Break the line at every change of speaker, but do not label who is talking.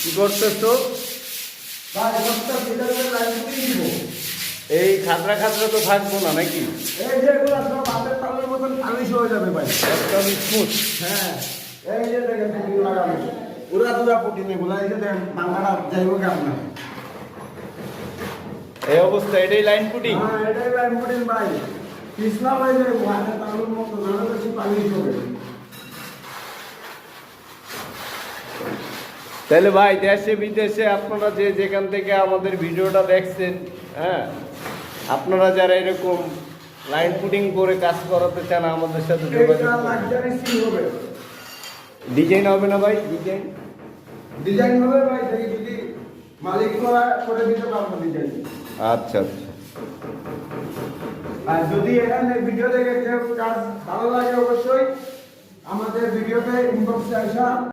কি করতেছো? এই খাতরা খাতরা তো থাকবো না নাকি?
এই যেগুলো সব হাতের তালের মতন পালিশ হয়ে যাবে ভাই,
একদম স্মুথ।
হ্যাঁ এই যে দেখেন পুটিন লাগানো, ওরা দুরা পুটিন এগুলো, এই যে দেখেন বাংলাটা যাইব কেমন।
এই অবস্থা, এটাই লাইন পুটিং।
হ্যাঁ এটাই লাইন পুটিন ভাই, কৃষ্ণা ভাই যে হাতের তালের মতো জানা বেশি পালিশ হবে।
তাহলে ভাই দেশে বিদেশে আপনারা যে যেখান থেকে আমাদের ভিডিওটা দেখছেন, হ্যাঁ, আপনারা যারা এরকম লাইন পুটিং করে কাজ করাতে চান আমাদের সাথে যোগাযোগ
এটা
করুন।
লাক্সারি সিল হবে,
ডিজাইন হবে না ভাই? ডিজাইন
ডিজাইন হবে ভাই, দেখি যদি মালিক করে দিতে পারবো ডিজাইন।
আচ্ছা আচ্ছা।
আর যদি এখানে ভিডিও দেখে কেউ কাজ ভালো লাগে অবশ্যই আমাদের ভিডিওতে ইনবক্সে আসা।